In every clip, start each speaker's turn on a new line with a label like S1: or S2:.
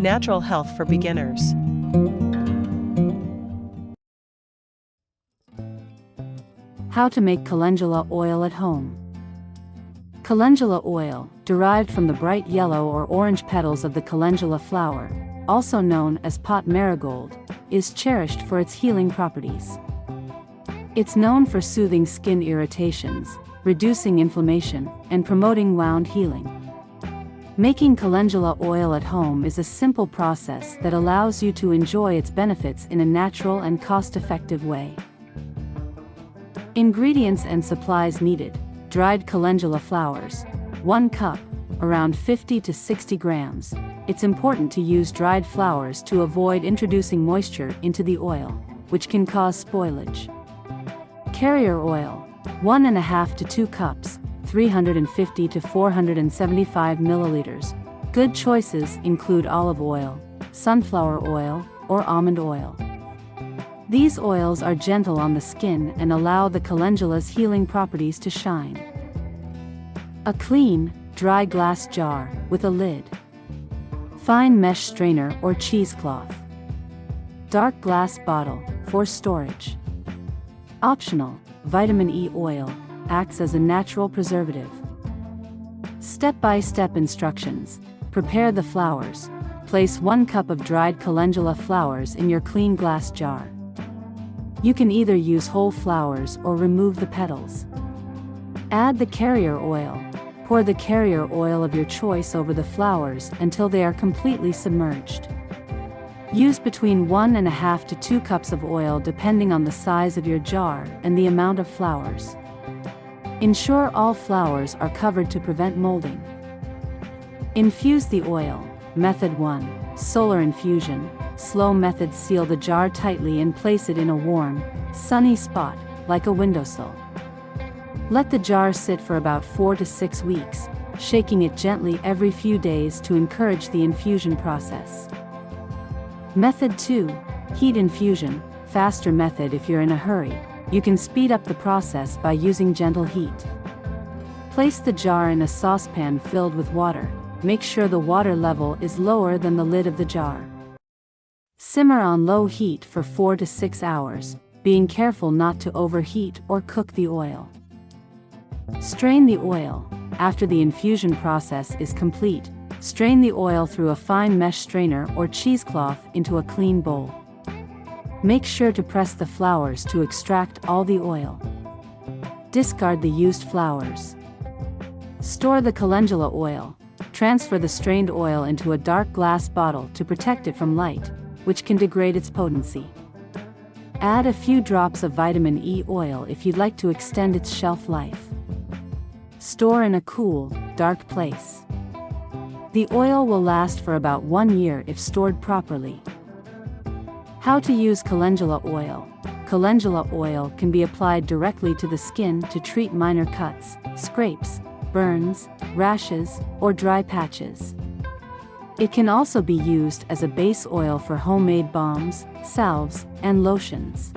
S1: natural health for beginners.
S2: How to make calendula oil at home. Calendula oil, derived from the bright yellow or orange petals of the calendula flower, also known as pot marigold, is cherished for its healing properties. It's known for soothing skin irritations, reducing inflammation, and promoting wound healing. Making calendula oil at home is a simple process that allows you to enjoy its benefits in a natural and cost-effective way. Ingredients and supplies needed: dried calendula flowers, 1 cup, around 50 to 60 grams. It's important to use dried flowers to avoid introducing moisture into the oil, which can cause spoilage. Carrier oil, 1.5 to 2 cups, 350 to 475 milliliters. Good choices include olive oil, sunflower oil, or almond oil. These oils are gentle on the skin and allow the calendula's healing properties to shine. A clean, dry glass jar with a lid. Fine mesh strainer or cheesecloth. Dark glass bottle for storage. Optional, vitamin E oil acts as a natural preservative. Step-by-step instructions. Prepare the flowers. Place 1 cup of dried calendula flowers in your clean glass jar. You can either use whole flowers or remove the petals. Add the carrier oil. Pour the carrier oil of your choice over the flowers until they are completely submerged. Use between 1.5 to 2 cups of oil depending on the size of your jar and the amount of flowers. Ensure all flowers are covered to prevent molding. Infuse the oil. Method 1. Solar infusion. Slow method: seal the jar tightly and place it in a warm, sunny spot, like a windowsill. Let the jar sit for about 4 to 6 weeks, shaking it gently every few days to encourage the infusion process. Method 2. Heat infusion. Faster method if you're in a hurry. You can speed up the process by using gentle heat. Place the jar in a saucepan filled with water. Make sure the water level is lower than the lid of the jar. Simmer on low heat for 4 to 6 hours, being careful not to overheat or cook the oil. Strain the oil. After the infusion process is complete, strain the oil through a fine mesh strainer or cheesecloth into a clean bowl. Make sure to press the flowers to extract all the oil. Discard the used flowers. Store the calendula oil. Transfer the strained oil into a dark glass bottle to protect it from light, which can degrade its potency. Add a few drops of vitamin E oil if you'd like to extend its shelf life. Store in a cool, dark place. The oil will last for about 1 year if stored properly. How to use calendula oil. Calendula oil can be applied directly to the skin to treat minor cuts, scrapes, burns, rashes, or dry patches. It can also be used as a base oil for homemade balms, salves, and lotions.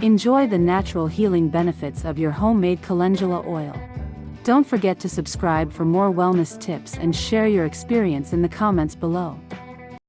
S2: Enjoy the natural healing benefits of your homemade calendula oil. Don't forget to subscribe for more wellness tips and share your experience in the comments below.